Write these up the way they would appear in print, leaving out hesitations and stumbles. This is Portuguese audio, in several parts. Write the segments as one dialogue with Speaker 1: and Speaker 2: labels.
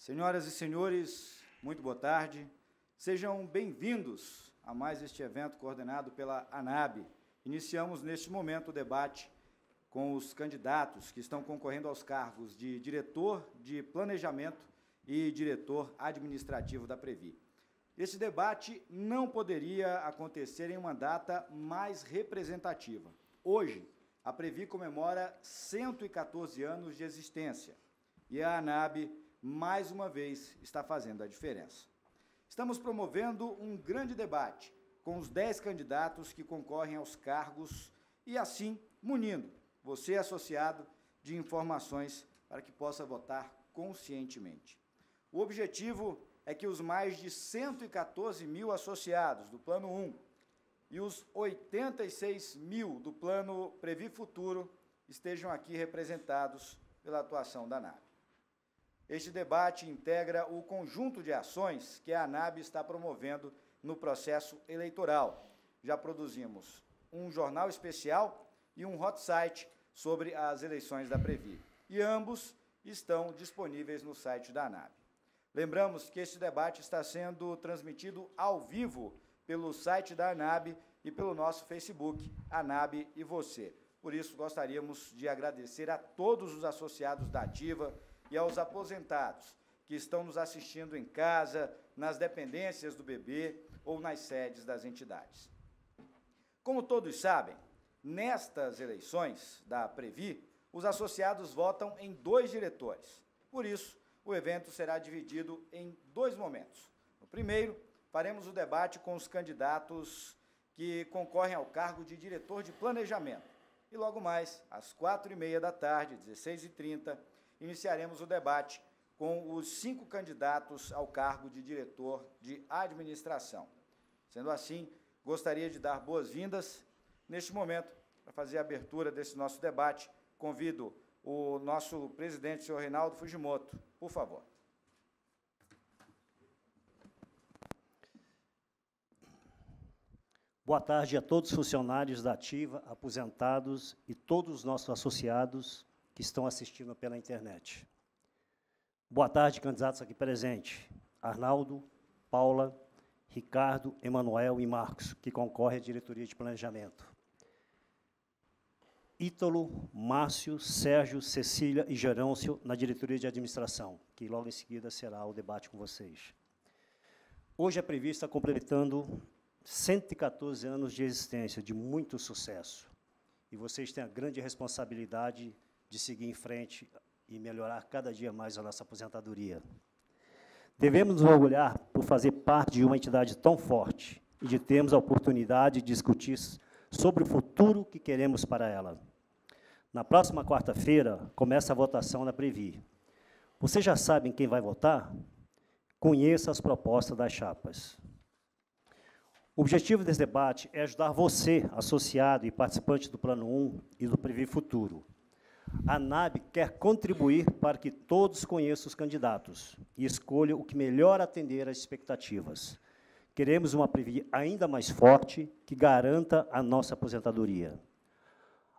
Speaker 1: Senhoras e senhores, muito boa tarde. Sejam bem-vindos a mais este evento coordenado pela ANAB. Iniciamos neste momento o debate com os candidatos que estão concorrendo aos cargos de diretor de planejamento e diretor administrativo da Previ. Esse debate não poderia acontecer em uma data mais representativa. Hoje, a Previ comemora 114 anos de existência e a ANAB, mais uma vez, está fazendo a diferença. Estamos promovendo um grande debate com os 10 candidatos que concorrem aos cargos e, assim, munindo você, associado, de informações para que possa votar conscientemente. O objetivo é que os mais de 114 mil associados do Plano 1 e os 86 mil do Plano Previ Futuro estejam aqui representados pela atuação da ANAB. Este debate integra o conjunto de ações que a ANAB está promovendo no processo eleitoral. Já produzimos um jornal especial e um hot site sobre as eleições da Previ, e ambos estão disponíveis no site da ANAB. Lembramos que este debate está sendo transmitido ao vivo pelo site da ANAB e pelo nosso Facebook, ANAB e Você. Por isso, gostaríamos de agradecer a todos os associados da Ativa e aos aposentados que estão nos assistindo em casa, nas dependências do BB ou nas sedes das entidades. Como todos sabem, nestas eleições da Previ, os associados votam em 2 diretores. Por isso, o evento será dividido em 2 momentos. No primeiro, faremos o debate com os candidatos que concorrem ao cargo de diretor de planejamento. E logo mais, às 4h30 da tarde, 16h30, iniciaremos o debate com os 5 candidatos ao cargo de diretor de administração. Sendo assim, gostaria de dar boas-vindas. Neste momento, para fazer a abertura desse nosso debate, convido o nosso presidente, senhor Reinaldo Fujimoto, por favor.
Speaker 2: Boa tarde a todos os funcionários da Ativa, aposentados e todos os nossos associados que estão assistindo pela internet. Boa tarde, candidatos aqui presentes, Arnaldo, Paula, Ricardo, Emanuel e Marcos, que concorrem à diretoria de planejamento. Ítalo, Márcio, Sérgio, Cecília e Gerôncio na diretoria de administração, que logo em seguida será o debate com vocês. Hoje a Previ está completando 114 anos de existência, de muito sucesso. E vocês têm a grande responsabilidade de seguir em frente e melhorar cada dia mais a nossa aposentadoria. Devemos nos orgulhar por fazer parte de uma entidade tão forte e de termos a oportunidade de discutir sobre o futuro que queremos para ela. Na próxima quarta-feira, começa a votação na Previ. Vocês já sabem quem vai votar? Conheça as propostas das chapas. O objetivo desse debate é ajudar você, associado e participante do Plano 1 e do Previ Futuro. A ANAB quer contribuir para que todos conheçam os candidatos e escolham o que melhor atender às expectativas. Queremos uma Previ ainda mais forte, que garanta a nossa aposentadoria.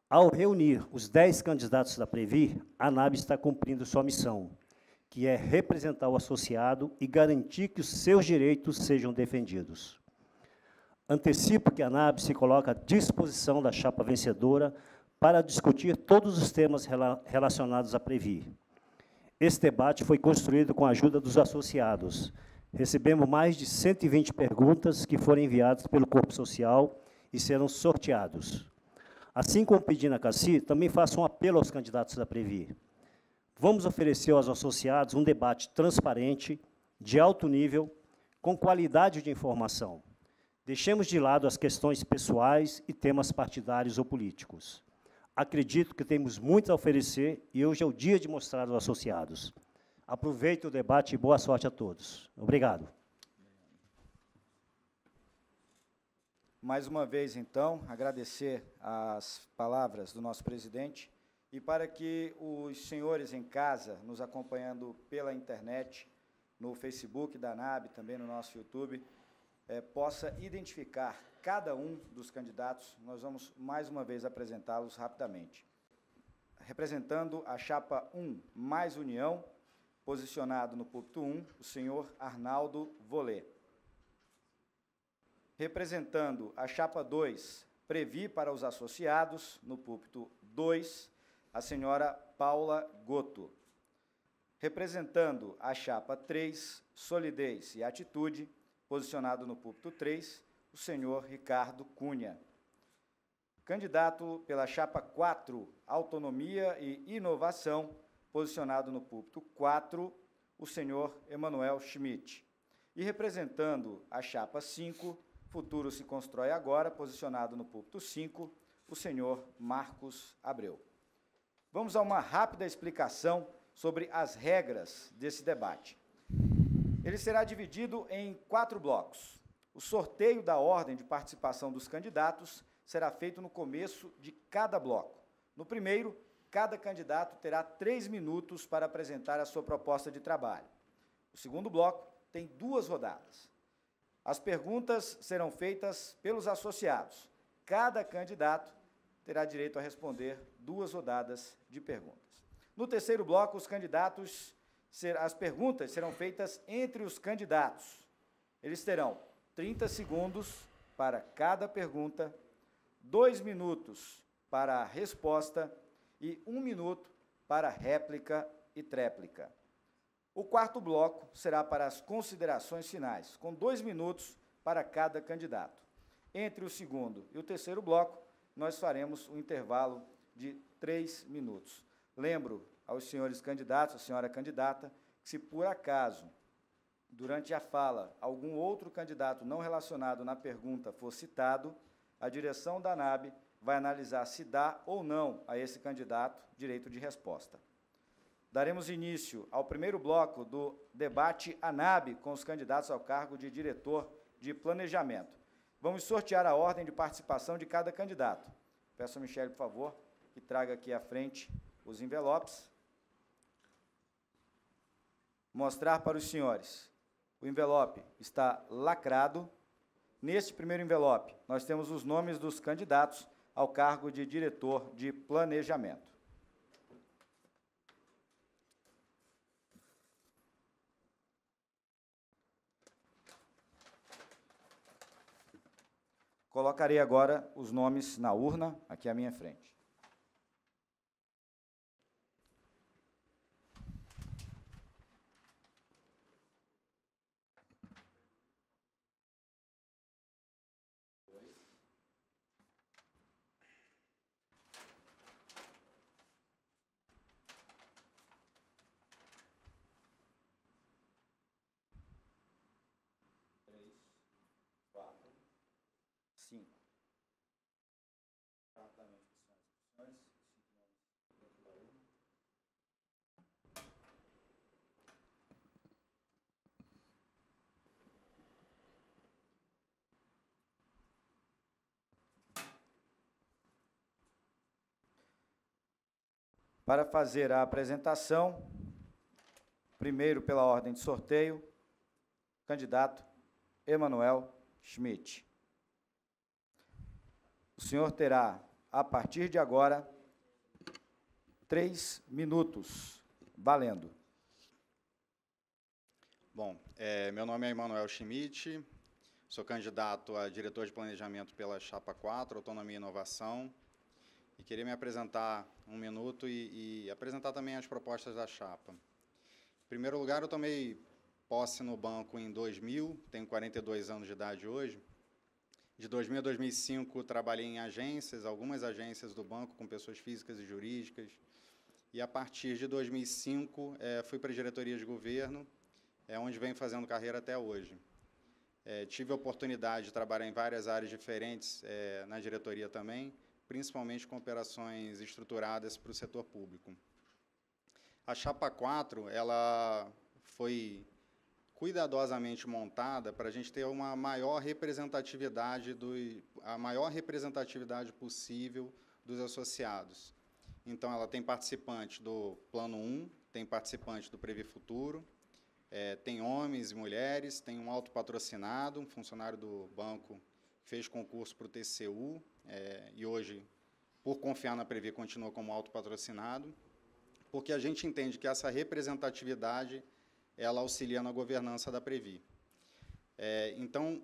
Speaker 2: Ao reunir os 10 candidatos da Previ, a ANAB está cumprindo sua missão, que é representar o associado e garantir que os seus direitos sejam defendidos. Antecipo que a ANAB se coloca à disposição da chapa vencedora para discutir todos os temas relacionados à Previ. Esse debate foi construído com a ajuda dos associados. Recebemos mais de 120 perguntas que foram enviadas pelo Corpo Social e serão sorteados. Assim como pedi na CACI, também faço um apelo aos candidatos da Previ. Vamos oferecer aos associados um debate transparente, de alto nível, com qualidade de informação. Deixemos de lado as questões pessoais e temas partidários ou políticos. Acredito que temos muito a oferecer e hoje é o dia de mostrar aos associados. Aproveite o debate e boa sorte a todos. Obrigado.
Speaker 1: Mais uma vez, então, agradecer as palavras do nosso presidente e para que os senhores em casa, nos acompanhando pela internet, no Facebook da ANAB, também no nosso YouTube, possa identificar cada um dos candidatos. Nós vamos, mais uma vez, apresentá-los rapidamente. Representando a chapa 1, Mais União, posicionado no púlpito 1, o senhor Arnaldo Volê. Representando a chapa 2, Previ para os associados, no púlpito 2, a senhora Paula Goto. Representando a chapa 3, Solidez e Atitude, posicionado no púlpito 3, o senhor Ricardo Cunha. Candidato pela chapa 4, Autonomia e Inovação, posicionado no púlpito 4, o senhor Emanuel Schmidt. E representando a chapa 5, Futuro se Constrói Agora, posicionado no púlpito 5, o senhor Marcos Abreu. Vamos a uma rápida explicação sobre as regras desse debate. Ele será dividido em 4 blocos. O sorteio da ordem de participação dos candidatos será feito no começo de cada bloco. No primeiro, cada candidato terá 3 minutos para apresentar a sua proposta de trabalho. O segundo bloco tem 2 rodadas. As perguntas serão feitas pelos associados. Cada candidato terá direito a responder 2 rodadas de perguntas. No terceiro bloco, as perguntas serão feitas entre os candidatos. Eles terão 30 segundos para cada pergunta, 2 minutos para a resposta e 1 minuto para réplica e tréplica. O quarto bloco será para as considerações finais, com 2 minutos para cada candidato. Entre o segundo e o terceiro bloco, nós faremos um intervalo de 3 minutos. Lembro aos senhores candidatos, à senhora candidata, que se por acaso, durante a fala, algum outro candidato não relacionado na pergunta for citado, a direção da ANAB vai analisar se dá ou não a esse candidato direito de resposta. Daremos início ao primeiro bloco do debate ANAB com os candidatos ao cargo de diretor de planejamento. Vamos sortear a ordem de participação de cada candidato. Peço a Michele, por favor, que traga aqui à frente os envelopes. Mostrar para os senhores. O envelope está lacrado. Neste primeiro envelope, nós temos os nomes dos candidatos ao cargo de diretor de planejamento. Colocarei agora os nomes na urna, aqui à minha frente. Para fazer a apresentação, primeiro pela ordem de sorteio, candidato Emanuel Schmidt. O senhor terá, a partir de agora, 3 minutos, valendo.
Speaker 3: Bom, meu nome é Emanuel Schmidt, sou candidato a diretor de planejamento pela Chapa 4, Autonomia e Inovação, e queria me apresentar 1 minuto e apresentar também as propostas da chapa. Em primeiro lugar, eu tomei posse no banco em 2000, tenho 42 anos de idade hoje. De 2000 a 2005, trabalhei em agências, algumas agências do banco, com pessoas físicas e jurídicas. E, a partir de 2005, fui para a diretoria de governo, onde venho fazendo carreira até hoje. Tive a oportunidade de trabalhar em várias áreas diferentes na diretoria também, principalmente com operações estruturadas para o setor público. A Chapa 4, ela foi cuidadosamente montada para a gente ter uma maior representatividade, a maior representatividade possível dos associados. Então, ela tem participante do Plano 1, tem participante do Previ Futuro, tem homens e mulheres, tem um autopatrocinado, um funcionário do banco que fez concurso para o TCU, e hoje, por confiar na Previ, continua como autopatrocinado. porque a gente entende que essa representatividade ela auxilia na governança da Previ. Então,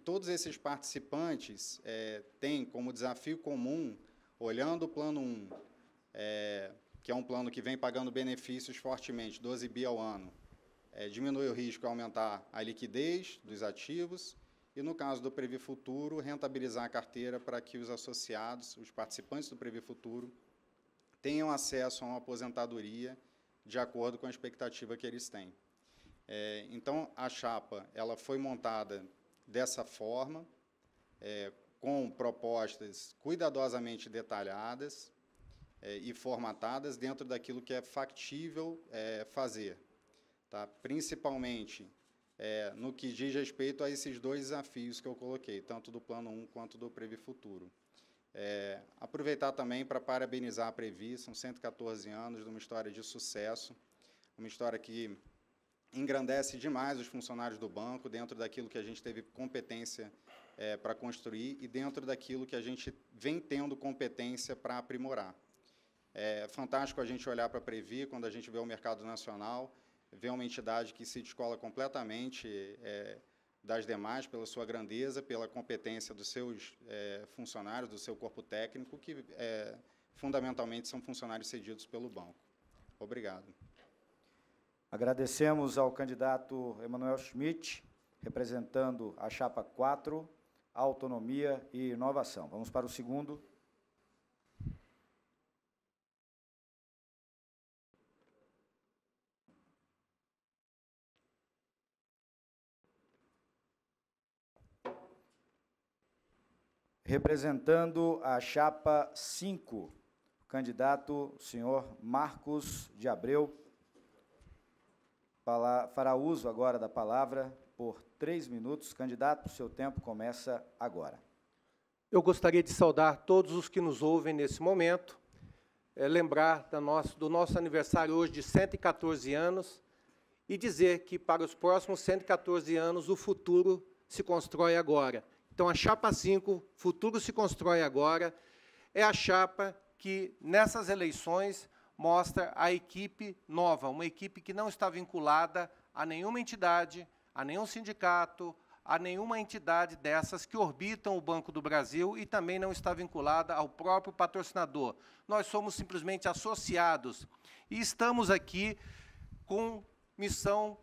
Speaker 3: todos esses participantes têm como desafio comum, olhando o Plano 1, que é um plano que vem pagando benefícios fortemente, 12 bi ao ano, diminuir o risco e aumentar a liquidez dos ativos, e, no caso do Previ Futuro, rentabilizar a carteira para que os associados, os participantes do Previ Futuro, tenham acesso a uma aposentadoria de acordo com a expectativa que eles têm. Então, a chapa ela foi montada dessa forma, com propostas cuidadosamente detalhadas e formatadas dentro daquilo que é factível fazer, tá? Principalmente no que diz respeito a esses dois desafios que eu coloquei, tanto do Plano 1 quanto do Previ Futuro. Aproveitar também para parabenizar a Previ, são 114 anos de uma história de sucesso, uma história que engrandece demais os funcionários do banco, dentro daquilo que a gente teve competência para construir e dentro daquilo que a gente vem tendo competência para aprimorar. É fantástico a gente olhar para a Previ, quando a gente vê o mercado nacional, vê uma entidade que se descola completamente das demais, pela sua grandeza, pela competência dos seus funcionários, do seu corpo técnico, que fundamentalmente são funcionários cedidos pelo banco. Obrigado.
Speaker 1: Agradecemos ao candidato Emanuel Schmidt, representando a chapa 4, Autonomia e Inovação. Vamos para o segundo. Representando a chapa 5, o candidato senhor Marcos de Abreu, fará uso agora da palavra por 3 minutos. Candidato, seu tempo começa agora.
Speaker 4: Eu gostaria de saudar todos os que nos ouvem nesse momento, lembrar do nosso aniversário hoje de 114 anos e dizer que, para os próximos 114 anos, o futuro se constrói agora. Então, a chapa 5, Futuro se Constrói Agora, é a chapa que, nessas eleições, mostra a equipe nova, uma equipe que não está vinculada a nenhuma entidade, a nenhum sindicato, a nenhuma entidade dessas que orbitam o Banco do Brasil e também não está vinculada ao próprio patrocinador. Nós somos simplesmente associados e estamos aqui com missão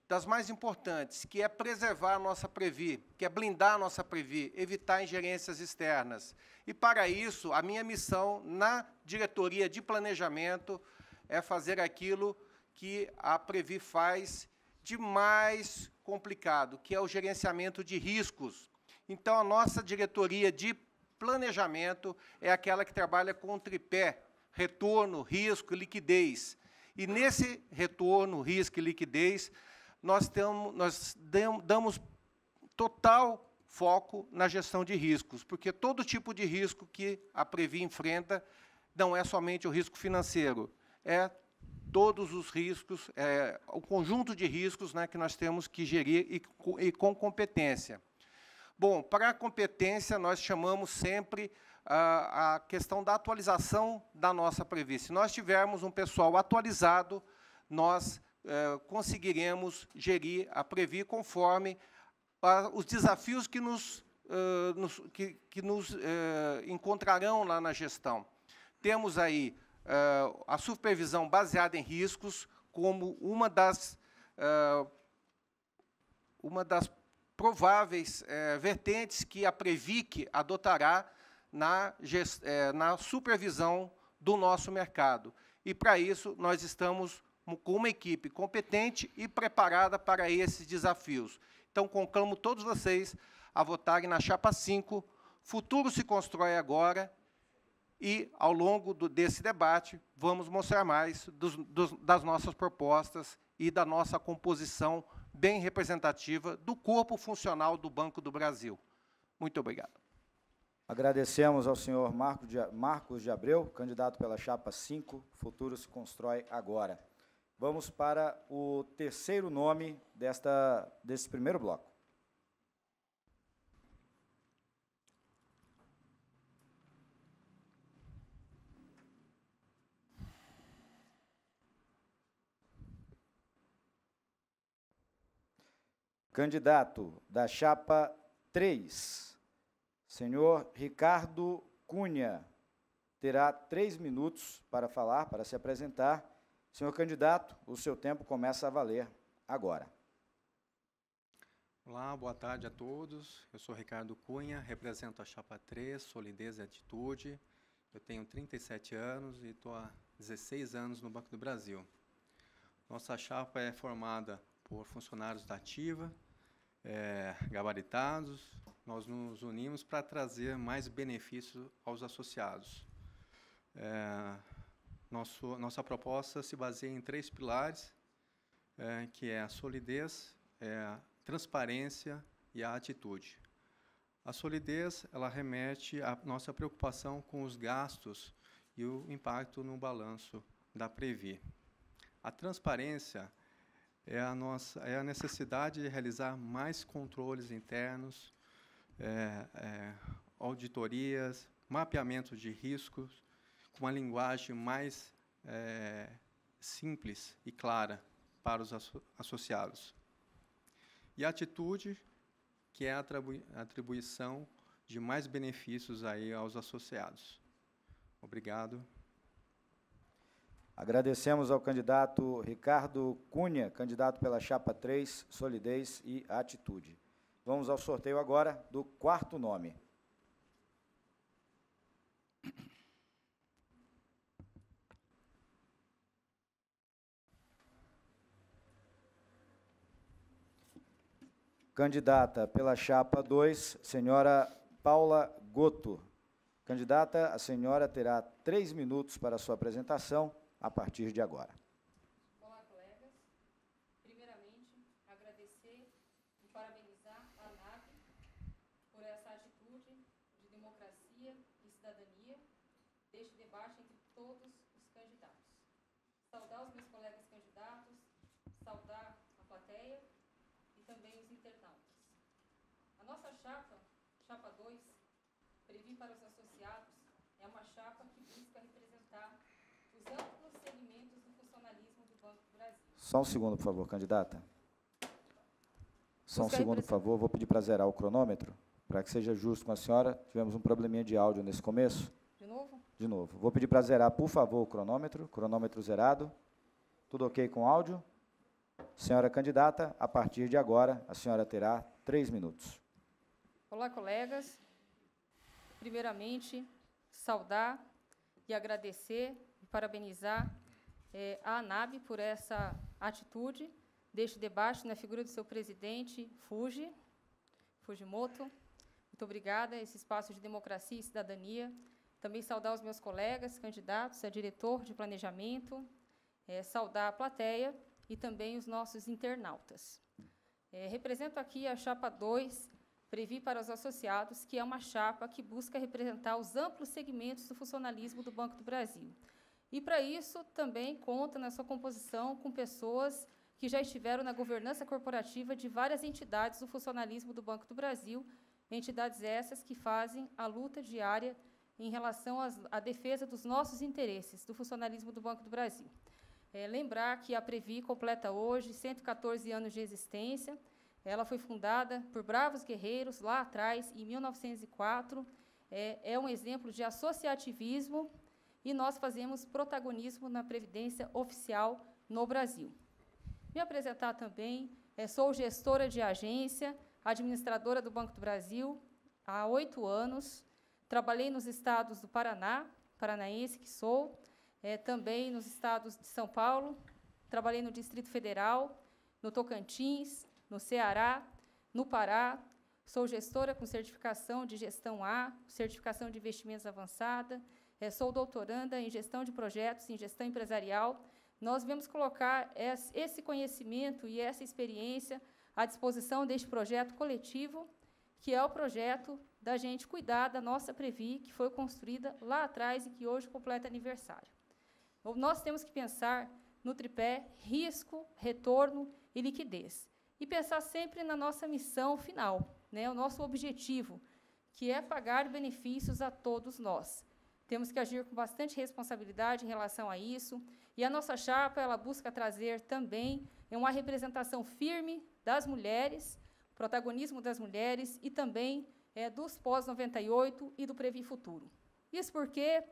Speaker 4: das mais importantes, que é preservar a nossa Previ, que é blindar a nossa Previ, evitar ingerências externas. E, para isso, a minha missão na diretoria de planejamento é fazer aquilo que a Previ faz de mais complicado, que é o gerenciamento de riscos. Então, a nossa diretoria de planejamento é aquela que trabalha com o tripé, retorno, risco e liquidez. E, nesse retorno, risco e liquidez, nós damos total foco na gestão de riscos, porque todo tipo de risco que a Previ enfrenta não é somente o risco financeiro, é todos os riscos, o conjunto de riscos, né, que nós temos que gerir e com competência. Bom, para a competência, nós chamamos sempre a questão da atualização da nossa Previ. Se nós tivermos um pessoal atualizado, nós conseguiremos gerir a Previ conforme os desafios que nos encontrarão lá na gestão. Temos aí a supervisão baseada em riscos como uma das prováveis vertentes que a Previc adotará na supervisão do nosso mercado. E, para isso, nós estamos com uma equipe competente e preparada para esses desafios. Então, conclamo todos vocês a votarem na chapa 5, Futuro se Constrói Agora, e, ao longo desse debate, vamos mostrar mais das nossas propostas e da nossa composição bem representativa do corpo funcional do Banco do Brasil. Muito obrigado.
Speaker 1: Agradecemos ao senhor Marcos de Abreu, candidato pela chapa 5, Futuro se Constrói Agora. Vamos para o terceiro nome desse primeiro bloco. Candidato da chapa 3, senhor Ricardo Cunha, terá 3 minutos para falar, para se apresentar. Senhor candidato, o seu tempo começa a valer agora.
Speaker 5: Olá, boa tarde a todos. Eu sou Ricardo Cunha, represento a chapa 3, Solidez e Atitude. Eu tenho 37 anos e estou há 16 anos no Banco do Brasil. Nossa chapa é formada por funcionários da ativa, gabaritados. Nós nos unimos para trazer mais benefícios aos associados. Nossa proposta se baseia em 3 pilares, que é a solidez, a transparência e a atitude. A solidez, ela remete à nossa preocupação com os gastos e o impacto no balanço da Previ. A transparência é a necessidade de realizar mais controles internos, auditorias, mapeamento de riscos, com uma linguagem mais simples e clara para os associados. E a atitude, que é a atribuição de mais benefícios aí aos associados. Obrigado.
Speaker 1: Agradecemos ao candidato Ricardo Cunha, candidato pela chapa 3, Solidez e Atitude. Vamos ao sorteio agora do 4º nome. Candidata pela chapa 2, senhora Paula Goto. Candidata, a senhora terá 3 minutos para a sua apresentação a partir de agora.
Speaker 6: Olá, colegas. Primeiramente, agradecer e parabenizar a ANAB por essa atitude de democracia e cidadania deste debate entre todos os candidatos. Saudar os meus colegas candidatos, saudar a plateia e também os internautas. A nossa chapa, chapa 2, Previ para os associados, é uma chapa que busca representar os amplos segmentos do funcionalismo do Banco do Brasil.
Speaker 1: Só um segundo, por favor, candidata. Só um segundo, por favor. Vou pedir para zerar o cronômetro, para que seja justo com a senhora. Tivemos um probleminha de áudio nesse começo.
Speaker 6: De novo?
Speaker 1: De novo. Vou pedir para zerar, por favor, o cronômetro. Cronômetro zerado. Tudo ok com o áudio? Senhora candidata, a partir de agora, a senhora terá 3 minutos.
Speaker 6: Olá, colegas. Primeiramente, saudar e agradecer e parabenizar a ANAB por essa atitude deste debate na figura do seu presidente, Fujimoto. Muito obrigada, esse espaço de democracia e cidadania. Também saudar os meus colegas, candidatos a diretor de planejamento, saudar a plateia e também os nossos internautas. Represento aqui a chapa 2, Previ para os associados, que é uma chapa que busca representar os amplos segmentos do funcionalismo do Banco do Brasil. E, para isso, também conta na sua composição com pessoas que já estiveram na governança corporativa de várias entidades do funcionalismo do Banco do Brasil, entidades essas que fazem a luta diária em relação à defesa dos nossos interesses, do funcionalismo do Banco do Brasil. Lembrar que a Previ completa hoje 114 anos de existência. Ela foi fundada por bravos guerreiros lá atrás, em 1904. É um exemplo de associativismo e nós fazemos protagonismo na previdência oficial no Brasil. Me apresentar também, sou gestora de agência, administradora do Banco do Brasil há 8 anos. Trabalhei nos estados do Paraná, paranaense que sou, também nos estados de São Paulo, trabalhei no Distrito Federal, no Tocantins, no Ceará, no Pará. Sou gestora com certificação de gestão A, certificação de investimentos avançada, sou doutoranda em gestão de projetos, em gestão empresarial. Nós viemos colocar esse conhecimento e essa experiência à disposição deste projeto coletivo, que é o projeto da gente cuidar da nossa Previ, que foi construída lá atrás e que hoje completa aniversário. Nós temos que pensar no tripé risco, retorno e liquidez. E pensar sempre na nossa missão final, né, o nosso objetivo, que é pagar benefícios a todos nós. Temos que agir com bastante responsabilidade em relação a isso, e a nossa chapa ela busca trazer também uma representação firme das mulheres, protagonismo das mulheres e também dos pós-98 e do Previ Futuro. Isso porque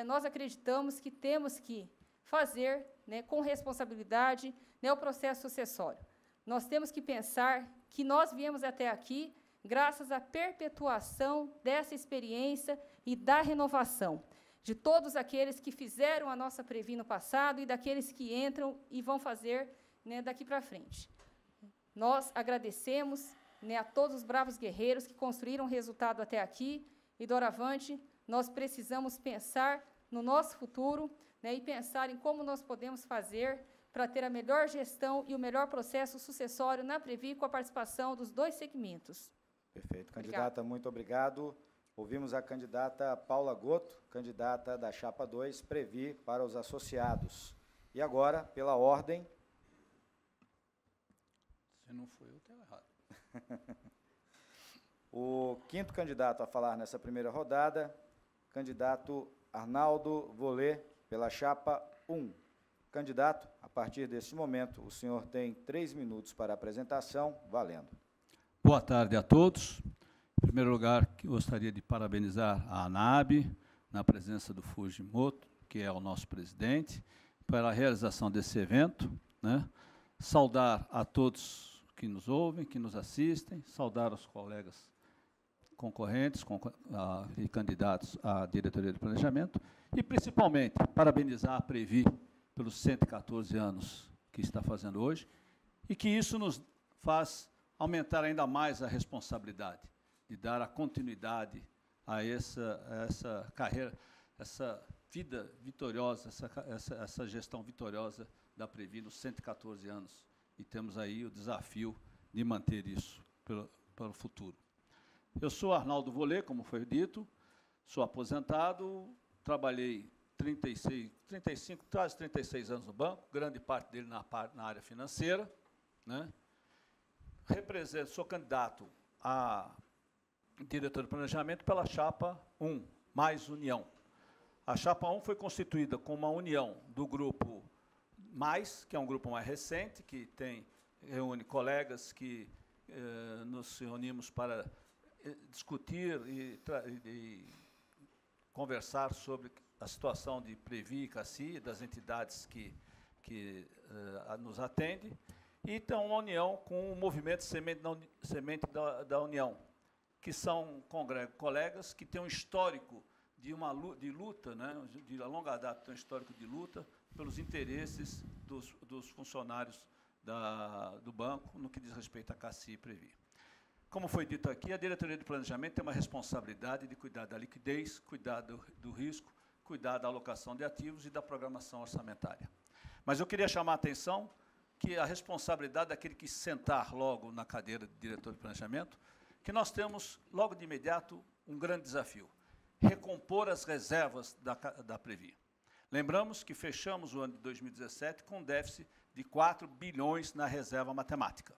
Speaker 6: nós acreditamos que temos que fazer, né, com responsabilidade, né, o processo sucessório. Nós temos que pensar que nós viemos até aqui graças à perpetuação dessa experiência e da renovação de todos aqueles que fizeram a nossa Previ no passado e daqueles que entram e vão fazer, né, daqui para frente. Nós agradecemos, né, a todos os bravos guerreiros que construíram o resultado até aqui, e, doravante, nós precisamos pensar no nosso futuro, né, e pensar em como nós podemos fazer para ter a melhor gestão e o melhor processo sucessório na Previ com a participação dos dois segmentos.
Speaker 1: Perfeito. Candidata, muito obrigado. Ouvimos a candidata Paula Goto, candidata da Chapa 2, Previ para os associados. E agora, pela ordem...
Speaker 7: Se não foi eu, estou errado.
Speaker 1: O quinto candidato a falar nessa primeira rodada, candidato Arnaldo Volê, pela Chapa 1. Candidato, a partir deste momento, o senhor tem 3 minutos para a apresentação, valendo.
Speaker 7: Boa tarde a todos. Em primeiro lugar, gostaria de parabenizar a ANAB, na presença do Fujimoto, que é o nosso presidente, pela realização desse evento, né? Saudar a todos que nos ouvem, que nos assistem, saudar os colegas concorrentes e candidatos à diretoria de planejamento, e, principalmente, parabenizar a Previ pelos 114 anos que está fazendo hoje, e que isso nos faz aumentar ainda mais a responsabilidade de dar a continuidade a essa carreira, essa vida vitoriosa, essa gestão vitoriosa da Previ nos 114 anos. E temos aí o desafio de manter isso pelo futuro. Eu sou Arnaldo Volê, como foi dito, sou aposentado, trabalhei 36 anos no banco, grande parte dele na área financeira, né? Sou candidato a diretor de planejamento pela Chapa 1, mais União. A Chapa 1 foi constituída com uma união do grupo Mais, que é um grupo mais recente, que reúne colegas que nos reunimos para discutir e conversar sobre a situação de Previ e CACI, das entidades que nos atendem, e então uma união com o movimento Semente da União, que são colegas que têm um histórico de luta, né, de longa data, tem um histórico de luta pelos interesses dos funcionários do banco, no que diz respeito a CACI e Previ. Como foi dito aqui, a diretoria de planejamento tem uma responsabilidade de cuidar da liquidez, cuidar do risco, cuidar da alocação de ativos e da programação orçamentária. Mas eu queria chamar a atenção que a responsabilidade daquele que sentar logo na cadeira de diretor de planejamento, que nós temos, logo de imediato, um grande desafio: recompor as reservas da Previ. Lembramos que fechamos o ano de 2017 com um déficit de 4 bilhões na reserva matemática.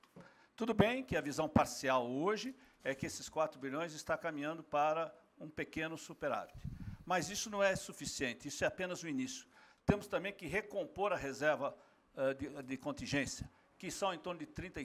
Speaker 7: Tudo bem que a visão parcial hoje é que esses 4 bilhões está caminhando para um pequeno superávit. Mas isso não é suficiente, isso é apenas o início. Temos também que recompor a reserva de contingência, que são em torno de 30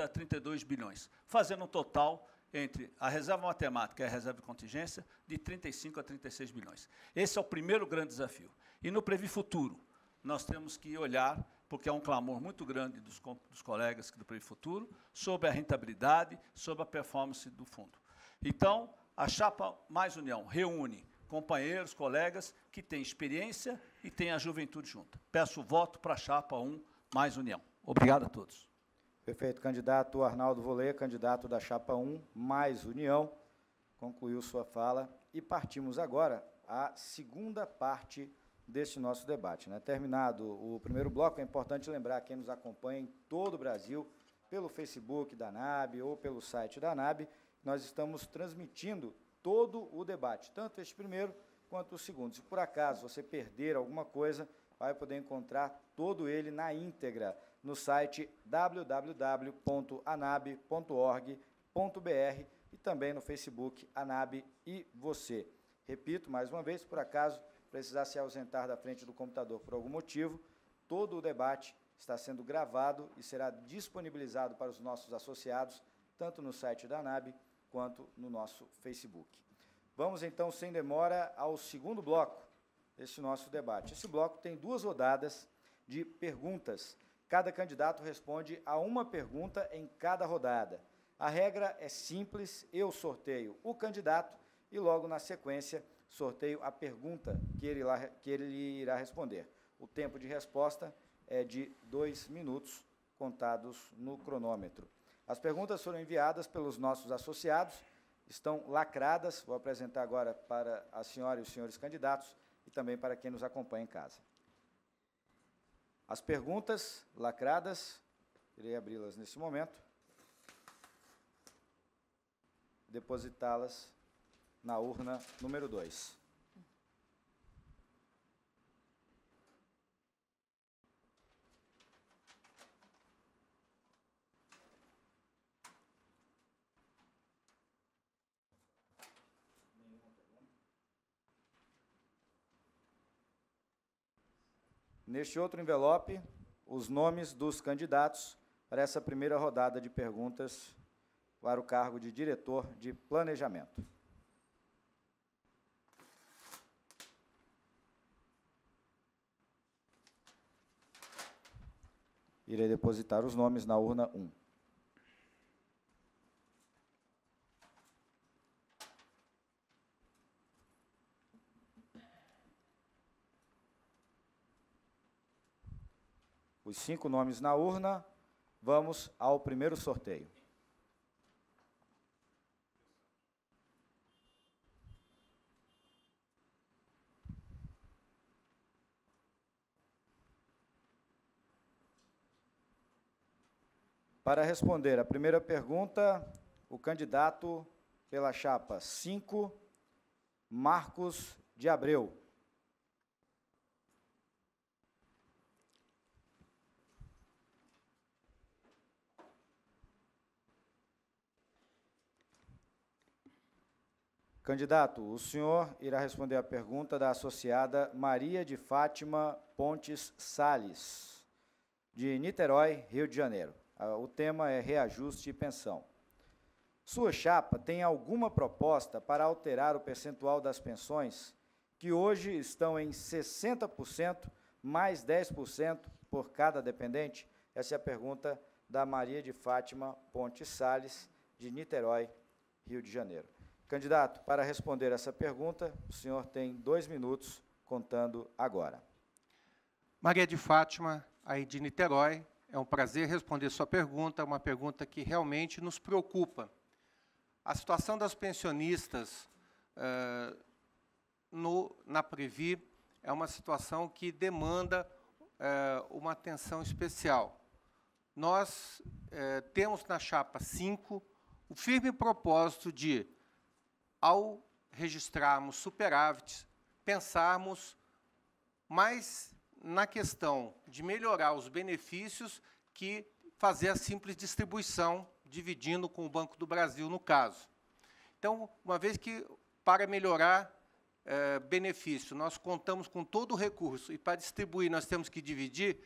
Speaker 7: a 32 bilhões, fazendo um total entre a reserva matemática e a reserva de contingência de 35 a 36 bilhões. Esse é o primeiro grande desafio. E no Previ Futuro, nós temos que olhar, porque há um clamor muito grande dos colegas do Previ Futuro, sobre a rentabilidade, sobre a performance do fundo. Então, a Chapa Mais União reúne companheiros, colegas que têm experiência e têm a juventude junta. Peço o voto para a Chapa 1 Mais União. Obrigado a todos.
Speaker 1: Perfeito. Candidato Arnaldo Volê, candidato da Chapa 1 Mais União, concluiu sua fala e partimos agora à segunda parte deste nosso debate, né? Terminado o primeiro bloco, é importante lembrar quem nos acompanha em todo o Brasil, pelo Facebook da ANAB ou pelo site da ANAB, nós estamos transmitindo todo o debate, tanto este primeiro quanto o segundo. Se por acaso você perder alguma coisa, vai poder encontrar todo ele na íntegra no site www.anab.org.br e também no Facebook ANAB e você. Repito, mais uma vez, se por acaso precisar se ausentar da frente do computador por algum motivo, todo o debate está sendo gravado e será disponibilizado para os nossos associados, tanto no site da ANAB quanto no nosso Facebook. Vamos, então, sem demora, ao segundo bloco deste nosso debate. Esse bloco tem 2 rodadas de perguntas. Cada candidato responde a uma pergunta em cada rodada. A regra é simples, eu sorteio o candidato e, logo na sequência, sorteio a pergunta que ele irá responder. O tempo de resposta é de 2 minutos, contados no cronômetro. As perguntas foram enviadas pelos nossos associados, estão lacradas, vou apresentar agora para a senhora e os senhores candidatos e também para quem nos acompanha em casa. As perguntas lacradas, irei abri-las nesse momento, depositá-las na urna número 2. Neste outro envelope, os nomes dos candidatos para essa primeira rodada de perguntas para o cargo de diretor de planejamento. Irei depositar os nomes na urna 1. Os 5 nomes na urna, vamos ao primeiro sorteio. Para responder a primeira pergunta, o candidato pela chapa 5, Marcos de Abreu. Candidato, o senhor irá responder a pergunta da associada Maria de Fátima Pontes Salles, de Niterói, Rio de Janeiro. O tema é reajuste e pensão. Sua chapa tem alguma proposta para alterar o percentual das pensões, que hoje estão em 60% mais 10% por cada dependente? Essa é a pergunta da Maria de Fátima Pontes Salles, de Niterói, Rio de Janeiro. Candidato, para responder essa pergunta, o senhor tem 2 minutos, contando agora.
Speaker 4: Maria de Fátima, aí de Niterói, é um prazer responder sua pergunta, uma pergunta que realmente nos preocupa. A situação das pensionistas na Previ é uma situação que demanda uma atenção especial. Nós temos na chapa 5 o firme propósito de, ao registrarmos superávites, pensarmos mais na questão de melhorar os benefícios que fazer a simples distribuição, dividindo com o Banco do Brasil, no caso. Então, uma vez que, para melhorar benefício, nós contamos com todo o recurso, e para distribuir nós temos que dividir,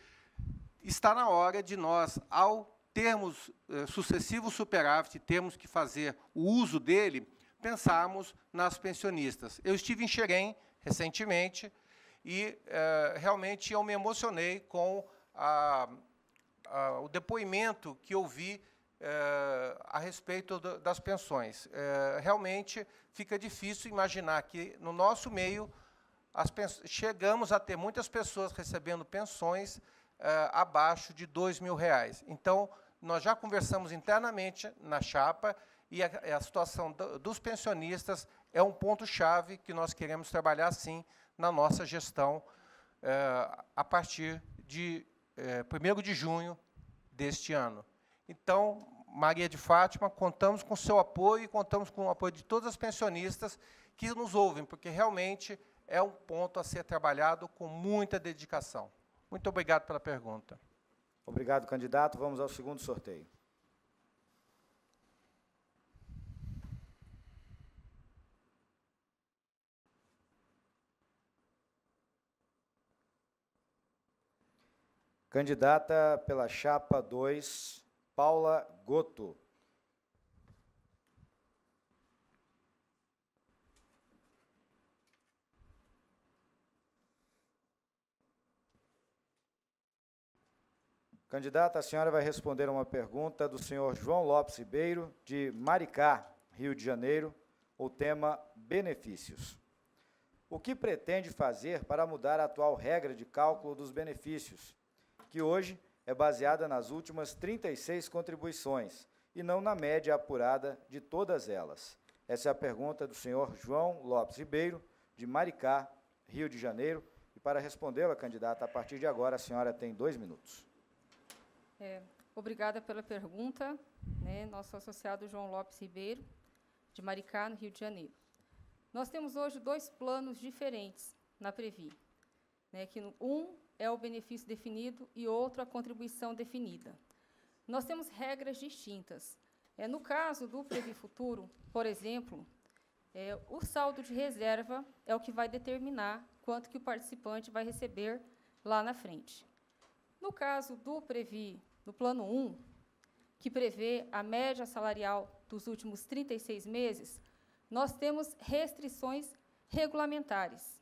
Speaker 4: está na hora de nós, ao termos sucessivo superávit, temos que fazer o uso dele, pensarmos nas pensionistas. Eu estive em Xerém, recentemente, e realmente eu me emocionei com o depoimento que eu vi a respeito das pensões. Realmente fica difícil imaginar que, no nosso meio, chegamos a ter muitas pessoas recebendo pensões abaixo de R$2.000. Então, nós já conversamos internamente na chapa, e a situação dos pensionistas é um ponto-chave que nós queremos trabalhar, sim, na nossa gestão, a partir de 1º de junho deste ano. Então, Maria de Fátima, contamos com o seu apoio e contamos com o apoio de todas as pensionistas que nos ouvem, porque realmente é um ponto a ser trabalhado com muita dedicação. Muito obrigado pela pergunta.
Speaker 1: Obrigado, candidato. Vamos ao segundo sorteio. Candidata pela chapa 2, Paula Goto. Candidata, a senhora vai responder a uma pergunta do senhor João Lopes Ribeiro, de Maricá, Rio de Janeiro, o tema benefícios. O que pretende fazer para mudar a atual regra de cálculo dos benefícios, que hoje é baseada nas últimas 36 contribuições e não na média apurada de todas elas? Essa é a pergunta do senhor João Lopes Ribeiro, de Maricá, Rio de Janeiro. E para respondê-la, candidata, a partir de agora, a senhora tem 2 minutos.
Speaker 6: Obrigada pela pergunta, né, nosso associado João Lopes Ribeiro, de Maricá, no Rio de Janeiro. Nós temos hoje 2 planos diferentes na Previ, né, que um é o benefício definido e outro a contribuição definida. Nós temos regras distintas. No caso do Previ Futuro, por exemplo, o saldo de reserva é o que vai determinar quanto que o participante vai receber lá na frente. No caso do Previ, do Plano 1, que prevê a média salarial dos últimos 36 meses, nós temos restrições regulamentares.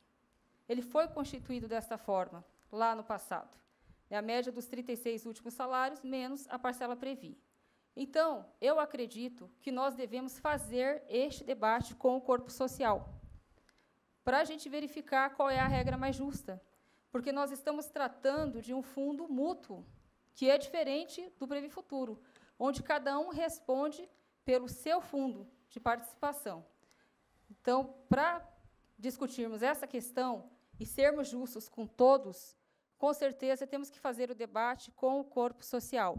Speaker 6: Ele foi constituído desta forma, lá no passado. É a média dos 36 últimos salários, menos a parcela Previ. Então, eu acredito que nós devemos fazer este debate com o corpo social, para a gente verificar qual é a regra mais justa, porque nós estamos tratando de um fundo mútuo, que é diferente do Previ Futuro, onde cada um responde pelo seu fundo de participação. Então, para discutirmos essa questão e sermos justos com todos, com certeza temos que fazer o debate com o corpo social.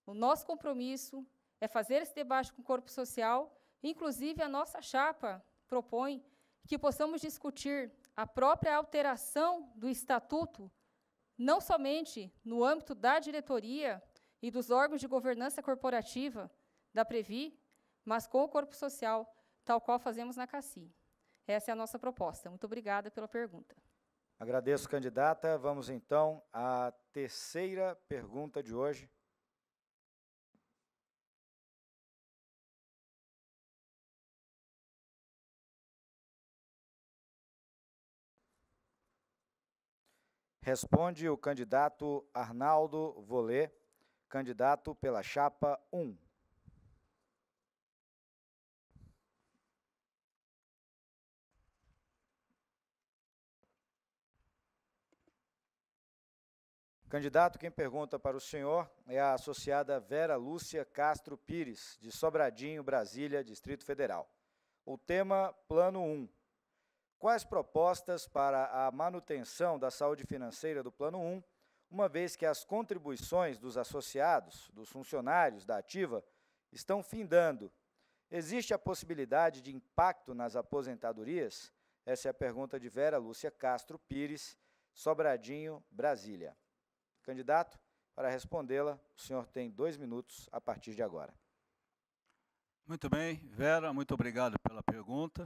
Speaker 6: O nosso compromisso é fazer esse debate com o corpo social, inclusive a nossa chapa propõe que possamos discutir a própria alteração do estatuto, não somente no âmbito da diretoria e dos órgãos de governança corporativa da Previ, mas com o corpo social, tal qual fazemos na CACI. Essa é a nossa proposta. Muito obrigada pela pergunta.
Speaker 1: Agradeço, candidata. Vamos, então, à terceira pergunta de hoje. Responde o candidato Arnaldo Volê, candidato pela chapa 1. Candidato, quem pergunta para o senhor é a associada Vera Lúcia Castro Pires, de Sobradinho, Brasília, Distrito Federal. O tema, Plano 1. Quais propostas para a manutenção da saúde financeira do Plano 1, uma vez que as contribuições dos associados, dos funcionários da ativa, estão findando? Existe a possibilidade de impacto nas aposentadorias? Essa é a pergunta de Vera Lúcia Castro Pires, Sobradinho, Brasília. Candidato, para respondê-la, o senhor tem 2 minutos a partir de agora.
Speaker 7: Muito bem, Vera, muito obrigado pela pergunta.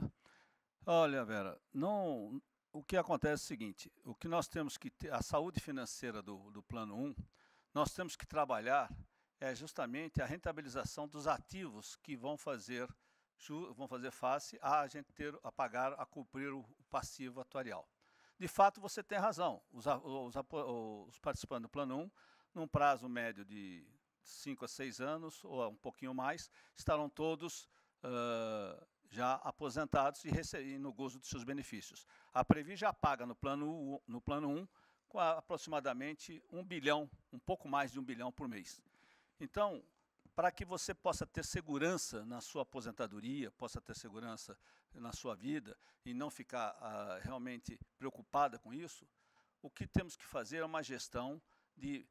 Speaker 7: Olha, Vera, o que acontece é o seguinte, o que nós temos que ter, a saúde financeira do Plano 1, nós temos que trabalhar justamente a rentabilização dos ativos que vão fazer face a gente a cumprir o passivo atuarial. De fato, você tem razão, os participantes do Plano 1, num prazo médio de 5 a 6 anos, ou um pouquinho mais, estarão todos já aposentados e no gozo dos seus benefícios. A Previ já paga no plano 1 com aproximadamente 1 bilhão, um pouco mais de 1 bilhão por mês. Então, para que você possa ter segurança na sua aposentadoria, possa ter segurança na sua vida e não ficar realmente preocupada com isso, o que temos que fazer é uma gestão de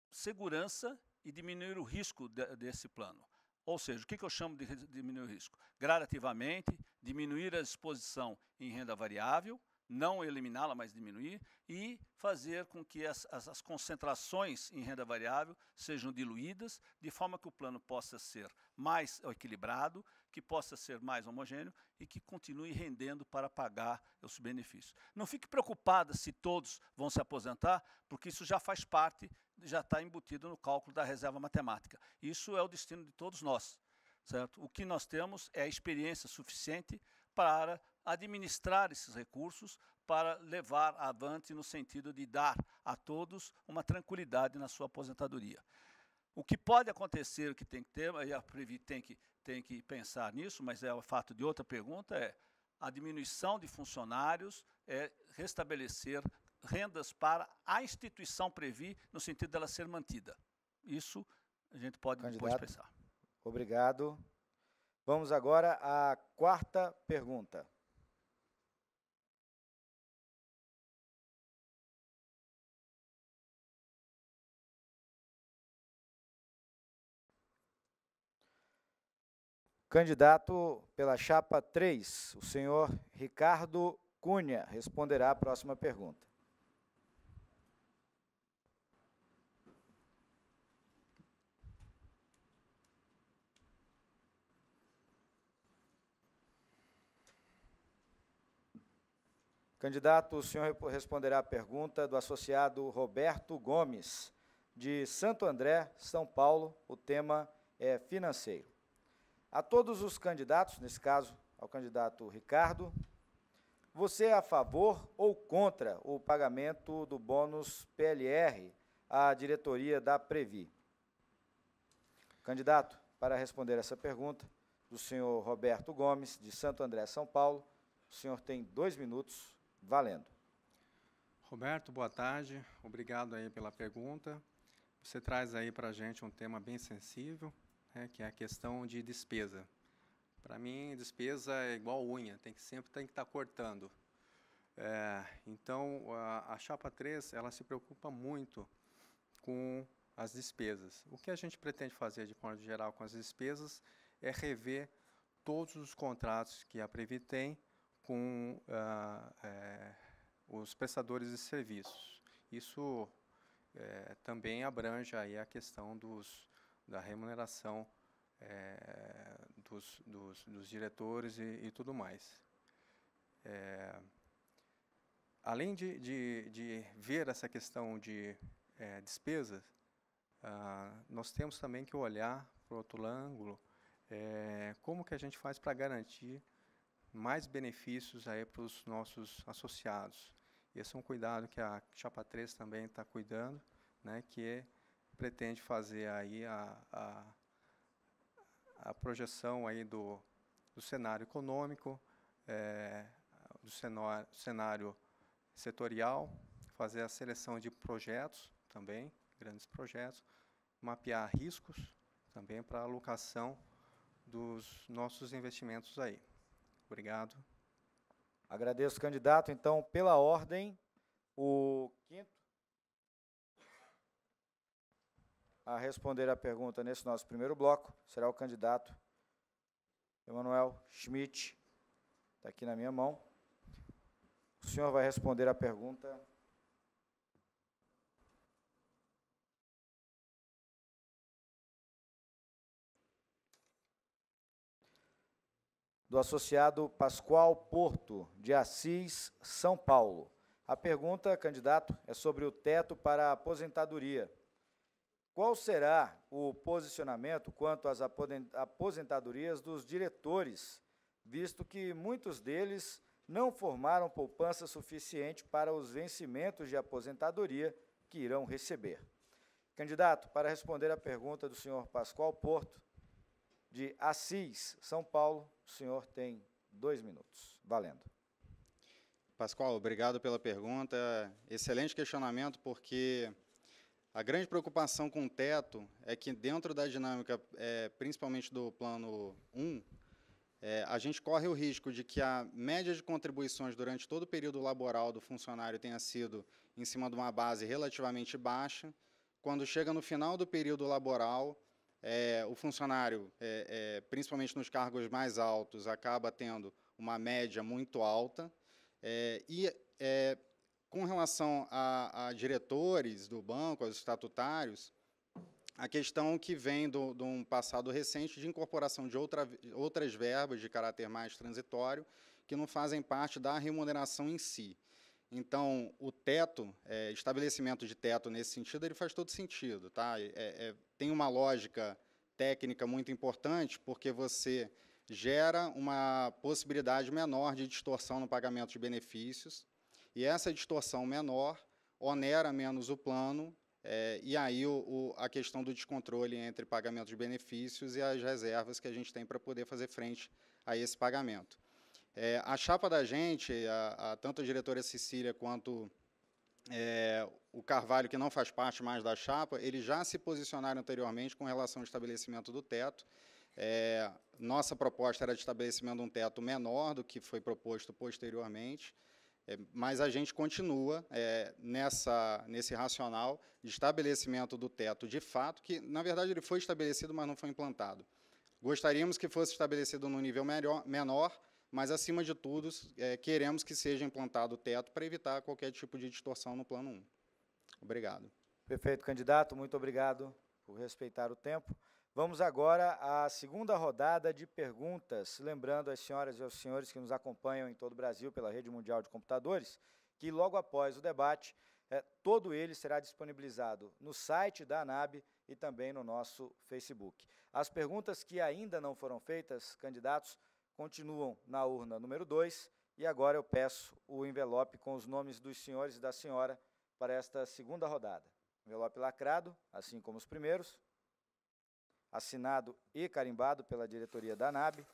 Speaker 7: segurança e diminuir o risco desse plano. Ou seja, o que eu chamo de diminuir o risco? Gradativamente, diminuir a exposição em renda variável, não eliminá-la, mas diminuir, e fazer com que as concentrações em renda variável sejam diluídas, de forma que o plano possa ser mais equilibrado, que possa ser mais homogêneo e que continue rendendo para pagar os benefícios. Não fique preocupada se todos vão se aposentar, porque isso já faz parte, já está embutido no cálculo da reserva matemática. Isso é o destino de todos nós, certo? O que nós temos é a experiência suficiente para administrar esses recursos, para levar avante no sentido de dar a todos uma tranquilidade na sua aposentadoria. O que pode acontecer, o que tem que ter, e a Previ tem que pensar nisso, mas é o fato de outra pergunta, é a diminuição de funcionários, é restabelecer rendas para a instituição Previ, no sentido dela ser mantida. Isso a gente pode depois pensar.
Speaker 1: Obrigado. Vamos agora à quarta pergunta. Candidato pela chapa 3, o senhor Ricardo Cunha, responderá a próxima pergunta. Candidato, o senhor responderá a pergunta do associado Roberto Gomes, de Santo André, São Paulo. O tema é financeiro. A todos os candidatos, nesse caso ao candidato Ricardo, você é a favor ou contra o pagamento do bônus PLR à diretoria da Previ? Candidato, para responder essa pergunta, do senhor Roberto Gomes, de Santo André, São Paulo, o senhor tem 2 minutos, valendo.
Speaker 5: Roberto, boa tarde. Obrigado aí pela pergunta. Você traz aí para a gente um tema bem sensível, que é a questão de despesa. Para mim, despesa é igual unha, sempre tem que estar cortando. Então, a chapa 3, ela se preocupa muito com as despesas. O que a gente pretende fazer, de forma geral, com as despesas é rever todos os contratos que a Previ tem com os prestadores de serviços. Isso também abrange aí a questão da remuneração dos diretores e tudo mais. Além de ver essa questão de despesas, nós temos também que olhar para outro ângulo, como que a gente faz para garantir mais benefícios aí para os nossos associados. Esse é um cuidado que a chapa 3 também está cuidando, que pretende fazer aí a projeção aí do cenário econômico, do cenário setorial, fazer a seleção de projetos também, grandes projetos, mapear riscos também para a alocação dos nossos investimentos aí. Obrigado.
Speaker 1: Agradeço, candidato. Então, pela ordem, o quinto a responder a pergunta nesse nosso primeiro bloco será o candidato Emanuel Schmidt. Está aqui na minha mão. O senhor vai responder a pergunta do associado Pascoal Porto, de Assis, São Paulo. A pergunta, candidato, é sobre o teto para a aposentadoria. Qual será o posicionamento quanto às aposentadorias dos diretores, visto que muitos deles não formaram poupança suficiente para os vencimentos de aposentadoria que irão receber? Candidato, para responder a pergunta do senhor Pascoal Porto, de Assis, São Paulo, o senhor tem 2 minutos. Valendo.
Speaker 3: Pascoal, obrigado pela pergunta. Excelente questionamento, porque a grande preocupação com o teto é que, dentro da dinâmica, principalmente do plano 1, a gente corre o risco de que a média de contribuições durante todo o período laboral do funcionário tenha sido em cima de uma base relativamente baixa. Quando chega no final do período laboral, o funcionário, principalmente nos cargos mais altos, acaba tendo uma média muito alta. Com relação a diretores do banco, aos estatutários, a questão que vem de um passado recente de incorporação de outras verbas de caráter mais transitório, que não fazem parte da remuneração em si. Então, o teto, estabelecimento de teto nesse sentido, ele faz todo sentido. Tá? Tem uma lógica técnica muito importante, porque você gera uma possibilidade menor de distorção no pagamento de benefícios, e essa distorção menor onera menos o plano, e aí a questão do descontrole entre pagamento de benefícios e as reservas que a gente tem para poder fazer frente a esse pagamento. A chapa da gente, tanto a diretora Cecília quanto o Carvalho, que não faz parte mais da chapa, eles já se posicionaram anteriormente com relação ao estabelecimento do teto. Nossa proposta era de estabelecimento de um teto menor do que foi proposto posteriormente, mas a gente continua nesse racional de estabelecimento do teto de fato, que, na verdade, ele foi estabelecido, mas não foi implantado. Gostaríamos que fosse estabelecido num nível menor, mas, acima de tudo, queremos que seja implantado o teto para evitar qualquer tipo de distorção no plano 1. Obrigado.
Speaker 1: Perfeito, candidato. Muito obrigado por respeitar o tempo. Vamos agora à segunda rodada de perguntas, lembrando às senhoras e aos senhores que nos acompanham em todo o Brasil pela Rede Mundial de Computadores, que logo após o debate, todo ele será disponibilizado no site da ANAB e também no nosso Facebook. As perguntas que ainda não foram feitas, candidatos, continuam na urna número 2, e agora eu peço o envelope com os nomes dos senhores e da senhora para esta segunda rodada. Envelope lacrado, assim como os primeiros, assinado e carimbado pela diretoria da ANAB.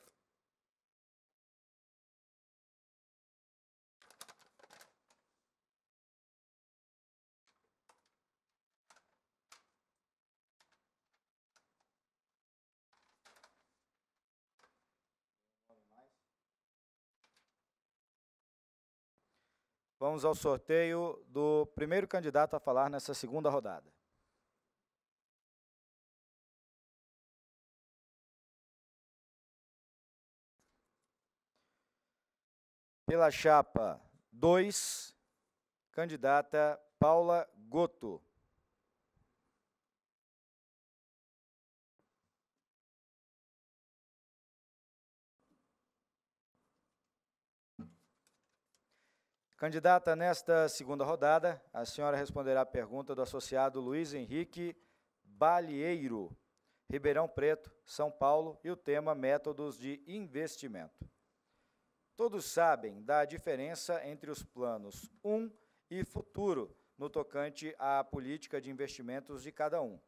Speaker 1: Vamos ao sorteio do primeiro candidato a falar nessa segunda rodada. Pela chapa 2, candidata Paula Gotto. Candidata, nesta segunda rodada, a senhora responderá a pergunta do associado Luiz Henrique Balieiro, Ribeirão Preto, São Paulo, e o tema métodos de investimento. Todos sabem da diferença entre os planos 1 e futuro, no tocante à política de investimentos de cada um.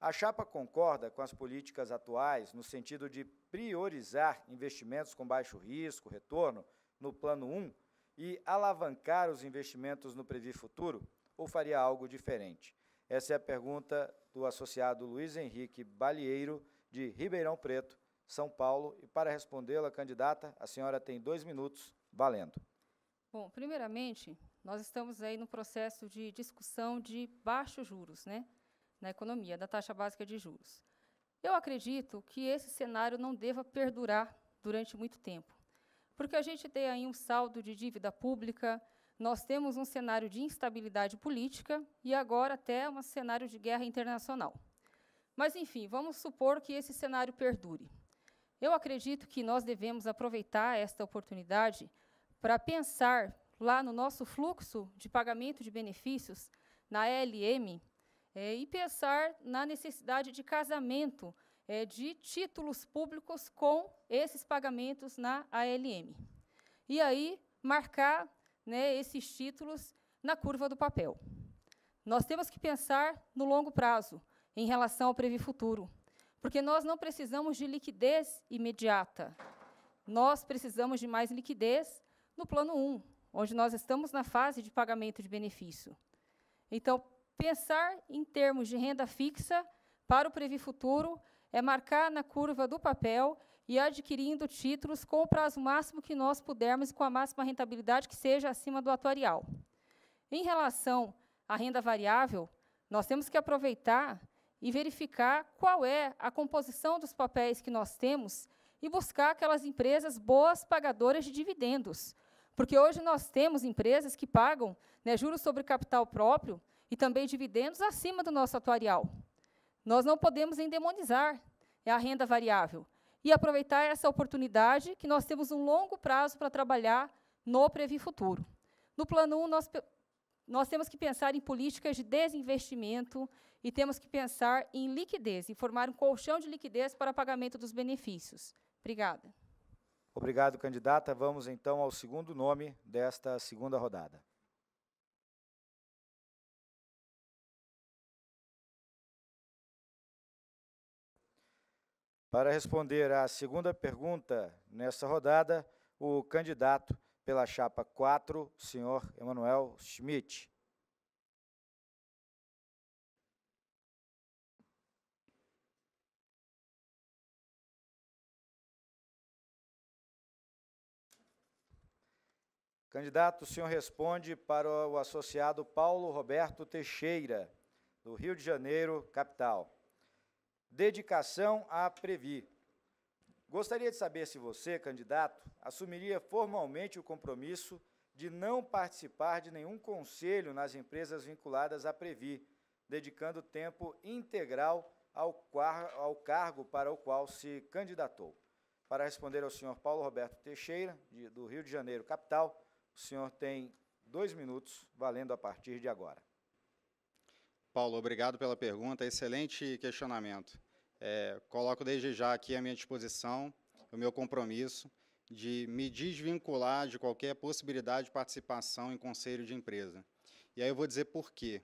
Speaker 1: A chapa concorda com as políticas atuais no sentido de priorizar investimentos com baixo risco, retorno, no plano 1, e alavancar os investimentos no Previ Futuro, ou faria algo diferente? Essa é a pergunta do associado Luiz Henrique Balieiro, de Ribeirão Preto, São Paulo, e para respondê-la, candidata, a senhora tem 2 minutos, valendo.
Speaker 6: Bom, primeiramente, nós estamos aí no processo de discussão de baixos juros, né, na economia, da taxa básica de juros. Eu acredito que esse cenário não deva perdurar durante muito tempo, porque a gente tem aí um saldo de dívida pública, nós temos um cenário de instabilidade política e agora até um cenário de guerra internacional. Mas, enfim, vamos supor que esse cenário perdure. Eu acredito que nós devemos aproveitar esta oportunidade para pensar lá no nosso fluxo de pagamento de benefícios, na ALM, e pensar na necessidade de casamento de títulos públicos com esses pagamentos na ALM. E aí, marcar, né, esses títulos na curva do papel. Nós temos que pensar no longo prazo, em relação ao Previ Futuro, porque nós não precisamos de liquidez imediata. Nós precisamos de mais liquidez no plano 1, onde nós estamos na fase de pagamento de benefício. Então, pensar em termos de renda fixa para o Previ Futuro é marcar na curva do papel e adquirindo títulos com o prazo máximo que nós pudermos e com a máxima rentabilidade que seja acima do atuarial. Em relação à renda variável, nós temos que aproveitar e verificar qual é a composição dos papéis que nós temos e buscar aquelas empresas boas pagadoras de dividendos. Porque hoje nós temos empresas que pagam, né, juros sobre capital próprio e também dividendos acima do nosso atuarial. Nós não podemos endemonizar a renda variável e aproveitar essa oportunidade que nós temos um longo prazo para trabalhar no Previ Futuro. No Plano 1, nós temos que pensar em políticas de desinvestimento e temos que pensar em liquidez, e formar um colchão de liquidez para pagamento dos benefícios. Obrigada.
Speaker 1: Obrigado, candidata. Vamos, então, ao segundo nome desta segunda rodada. Para responder à segunda pergunta nessa rodada, o candidato pela chapa 4, senhor Emanuel Schmidt. Candidato, o senhor responde para o associado Paulo Roberto Teixeira, do Rio de Janeiro, capital. Dedicação à Previ. Gostaria de saber se você, candidato, assumiria formalmente o compromisso de não participar de nenhum conselho nas empresas vinculadas à Previ, dedicando tempo integral ao cargo para o qual se candidatou. Para responder ao senhor Paulo Roberto Teixeira, do Rio de Janeiro, capital, o senhor tem 2 minutos, valendo a partir de agora.
Speaker 3: Paulo, obrigado pela pergunta, excelente questionamento. Coloco desde já aqui à minha disposição o meu compromisso de me desvincular de qualquer possibilidade de participação em conselho de empresa. E aí eu vou dizer por quê.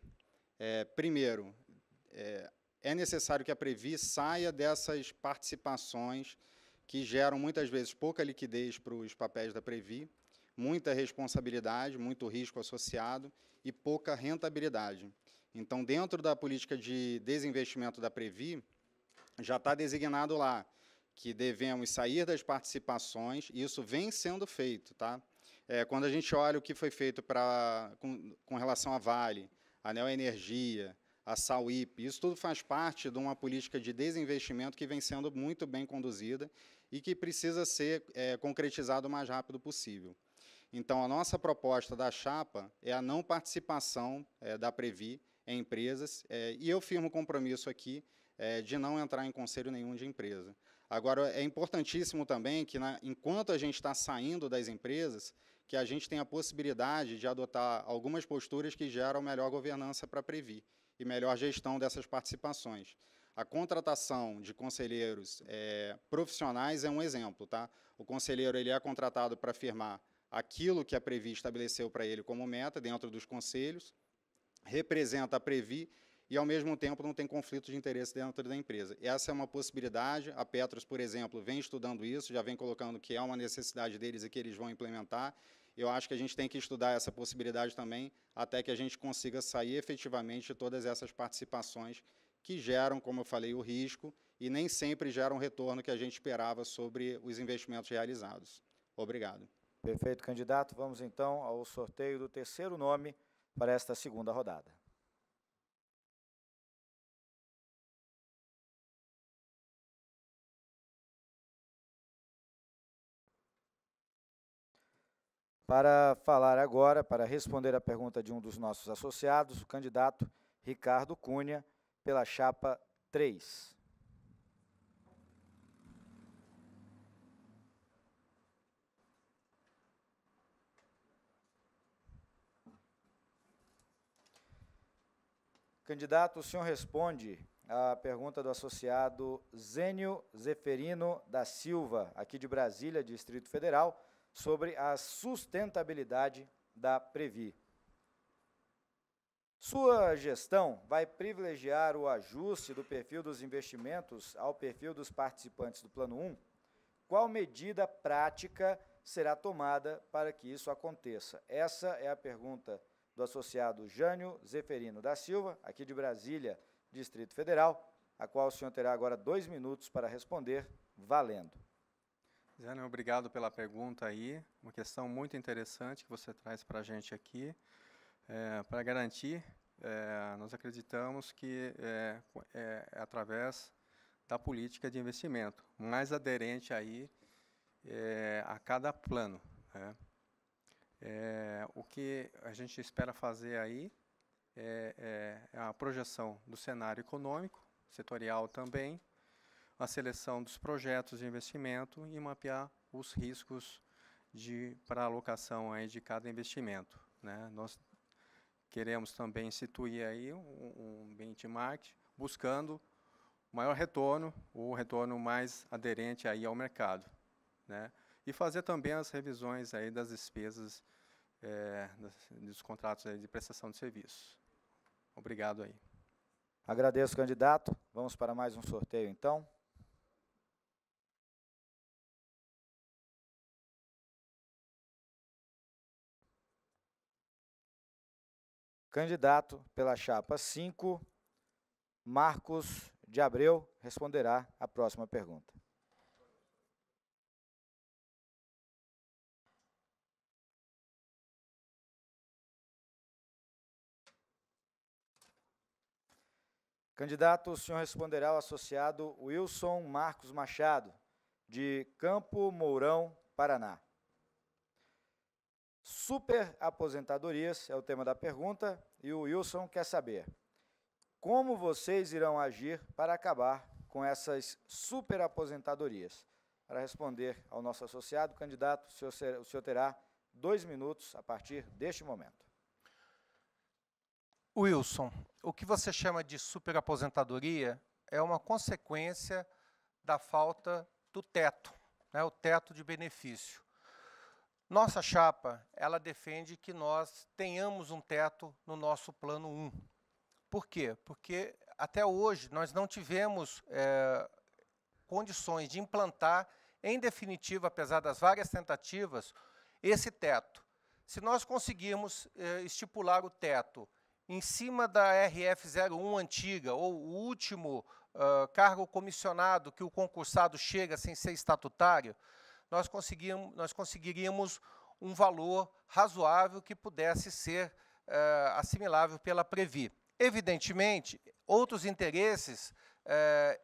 Speaker 3: Primeiro, é necessário que a Previ saia dessas participações que geram muitas vezes pouca liquidez para os papéis da Previ, muita responsabilidade, muito risco associado e pouca rentabilidade. Então, dentro da política de desinvestimento da Previ, já está designado lá que devemos sair das participações, e isso vem sendo feito. Tá? Quando a gente olha o que foi feito com relação à Vale, a Neo Energia, a Sauípe, isso tudo faz parte de uma política de desinvestimento que vem sendo muito bem conduzida e que precisa ser concretizado o mais rápido possível. Então, a nossa proposta da chapa é a não participação da Previ em empresas, e eu firmo compromisso aqui de não entrar em conselho nenhum de empresa. Agora, é importantíssimo também que, enquanto a gente está saindo das empresas, que a gente tenha a possibilidade de adotar algumas posturas que geram melhor governança para a Previ e melhor gestão dessas participações. A contratação de conselheiros profissionais é um exemplo. Tá? O conselheiro ele é contratado para firmar aquilo que a Previ estabeleceu para ele como meta dentro dos conselhos, representa a Previ e, ao mesmo tempo, não tem conflito de interesse dentro da empresa. Essa é uma possibilidade. A Petros, por exemplo, vem estudando isso, já vem colocando que é uma necessidade deles e que eles vão implementar. Eu acho que a gente tem que estudar essa possibilidade também, até que a gente consiga sair efetivamente de todas essas participações que geram, como eu falei, o risco e nem sempre geram o retorno que a gente esperava sobre os investimentos realizados. Obrigado.
Speaker 1: Perfeito, candidato. Vamos, então, ao sorteio do terceiro nome para esta segunda rodada. Para falar agora, para responder a pergunta de um dos nossos associados, o candidato Ricardo Cunha, pela chapa 3. Candidato, o senhor responde à pergunta do associado Zênio Zeferino da Silva, aqui de Brasília, Distrito Federal, sobre a sustentabilidade da Previ. Sua gestão vai privilegiar o ajuste do perfil dos investimentos ao perfil dos participantes do Plano 1? Qual medida prática será tomada para que isso aconteça? Essa é a pergunta do associado Jânio Zeferino da Silva, aqui de Brasília, Distrito Federal, a qual o senhor terá agora 2 minutos para responder, valendo.
Speaker 5: Zênio, obrigado pela pergunta aí, uma questão muito interessante que você traz para a gente aqui. Para garantir, nós acreditamos que é através da política de investimento, mais aderente aí a cada plano, né? O que a gente espera fazer aí é a projeção do cenário econômico, setorial também, a seleção dos projetos de investimento e mapear os riscos para a alocação aí de cada investimento, né? Nós queremos também instituir aí um benchmark buscando maior retorno, o retorno mais aderente aí ao mercado, né? E fazer também as revisões aí das despesas dos contratos aí de prestação de serviços. Obrigado aí.
Speaker 1: Agradeço, candidato. Vamos para mais um sorteio, então. Candidato pela chapa 5, Marcos de Abreu, responderá a próxima pergunta. Candidato, o senhor responderá ao associado Wilson Marcos Machado, de Campo Mourão, Paraná. Superaposentadorias é o tema da pergunta e o Wilson quer saber: como vocês irão agir para acabar com essas superaposentadorias? Para responder ao nosso associado, candidato, o senhor terá 2 minutos a partir deste momento.
Speaker 4: Wilson, o que você chama de superaposentadoria é uma consequência da falta do teto, né, o teto de benefício. Nossa chapa, ela defende que nós tenhamos um teto no nosso plano 1. Por quê? Porque até hoje nós não tivemos condições de implantar, em definitivo, apesar das várias tentativas, esse teto. Se nós conseguirmos estipular o teto em cima da RF01 antiga, ou o último cargo comissionado que o concursado chega sem ser estatutário, nós conseguiríamos um valor razoável que pudesse ser assimilável pela Previ. Evidentemente, outros interesses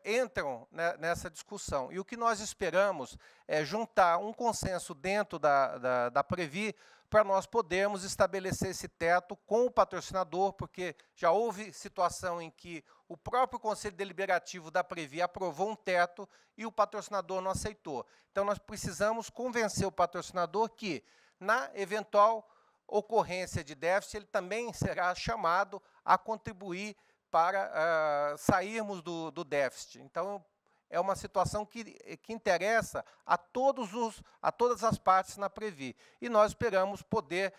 Speaker 4: entram nessa discussão. E o que nós esperamos é juntar um consenso dentro da Previ para nós podermos estabelecer esse teto com o patrocinador, porque já houve situação em que o próprio Conselho Deliberativo da Previ aprovou um teto e o patrocinador não aceitou. Então, nós precisamos convencer o patrocinador que, na eventual ocorrência de déficit, ele também será chamado a contribuir para sairmos do déficit. Então, é uma situação que interessa a todas as partes na Previ. E nós esperamos poder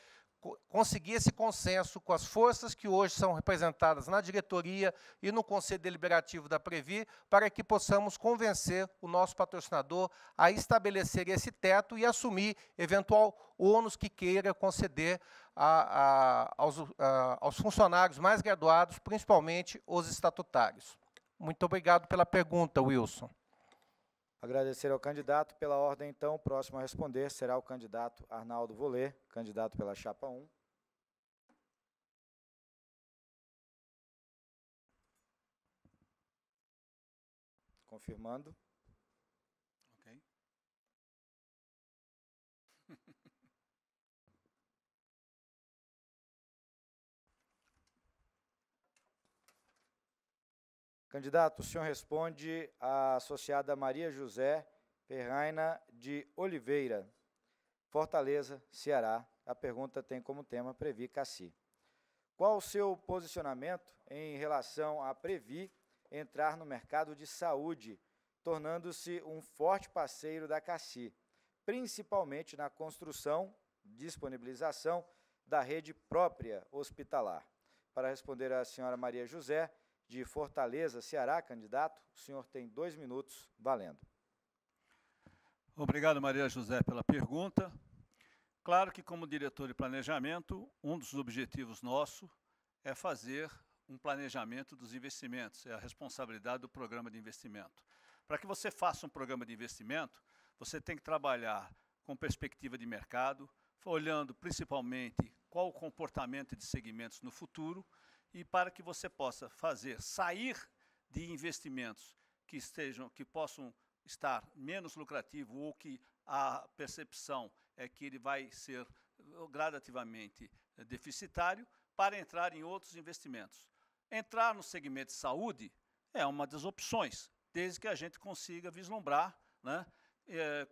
Speaker 4: conseguir esse consenso com as forças que hoje são representadas na diretoria e no Conselho Deliberativo da Previ, para que possamos convencer o nosso patrocinador a estabelecer esse teto e assumir eventual ônus que queira conceder aos funcionários mais graduados, principalmente os estatutários. Muito obrigado pela pergunta, Wilson.
Speaker 1: Agradecer ao candidato. Pela ordem, então, o próximo a responder será o candidato Arnaldo Volê, candidato pela chapa 1. Confirmando.
Speaker 7: Ok.
Speaker 1: Candidato, o senhor responde à associada Maria José Perraina de Oliveira, Fortaleza, Ceará. A pergunta tem como tema Previ Cassi. Qual o seu posicionamento em relação à Previ entrar no mercado de saúde, tornando-se um forte parceiro da Cassi, principalmente na construção, disponibilização da rede própria hospitalar? Para responder a senhora Maria José, de Fortaleza, Ceará, candidato, o senhor tem 2 minutos, valendo.
Speaker 7: Obrigado, Maria José, pela pergunta. Claro que, como diretor de planejamento, um dos objetivos nosso é fazer um planejamento dos investimentos, é a responsabilidade do programa de investimento. Para que você faça um programa de investimento, você tem que trabalhar com perspectiva de mercado, olhando principalmente qual o comportamento de segmentos no futuro, e para que você possa sair de investimentos que possam estar menos lucrativos ou que a percepção é que ele vai ser gradativamente deficitário, para entrar em outros investimentos. Entrar no segmento de saúde é uma das opções, desde que a gente consiga vislumbrar, né,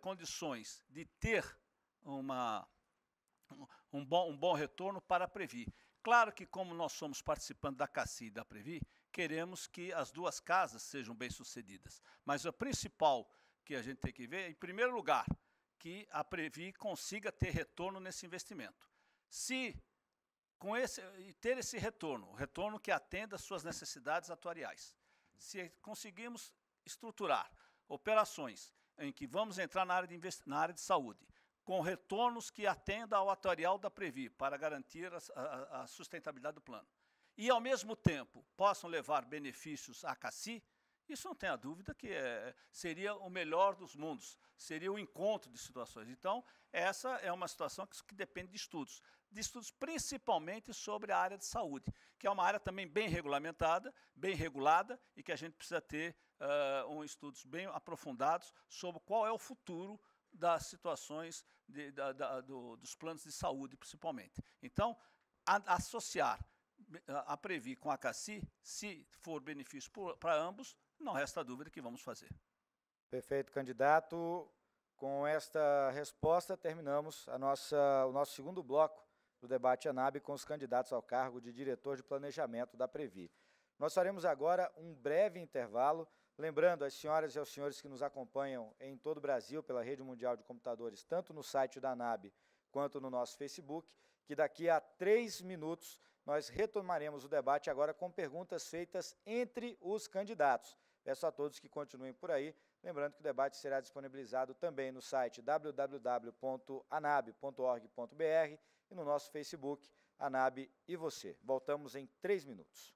Speaker 7: condições de ter um bom retorno para a Previ. Claro que, como nós somos participantes da CACI e da Previ, queremos que as duas casas sejam bem-sucedidas. Mas o principal que a gente tem que ver, em primeiro lugar, que a Previ consiga ter retorno nesse investimento. Se ter esse retorno, o retorno que atenda às suas necessidades atuariais, se conseguirmos estruturar operações em que vamos entrar na área de saúde, com retornos que atendam ao atuarial da Previ, para garantir a sustentabilidade do plano, e, ao mesmo tempo, possam levar benefícios à CACI, isso não tenha dúvida que seria o melhor dos mundos, seria o encontro de situações. Então, essa é uma situação que depende de estudos principalmente sobre a área de saúde, que é uma área também bem regulamentada, bem regulada, e que a gente precisa ter estudos bem aprofundados sobre qual é o futuro das situações dos planos de saúde, principalmente. Então, associar a Previ com a CACI, se for benefício para ambos, não resta dúvida que vamos fazer.
Speaker 1: Perfeito, candidato. Com esta resposta, terminamos o nosso segundo bloco do debate ANAB com os candidatos ao cargo de diretor de planejamento da Previ. Nós faremos agora um breve intervalo, lembrando às senhoras e aos senhores que nos acompanham em todo o Brasil pela Rede Mundial de Computadores, tanto no site da ANAB quanto no nosso Facebook, que daqui a 3 minutos nós retomaremos o debate agora com perguntas feitas entre os candidatos. Peço a todos que continuem por aí, lembrando que o debate será disponibilizado também no site www.anab.org.br e no nosso Facebook, ANAB e você. Voltamos em 3 minutos.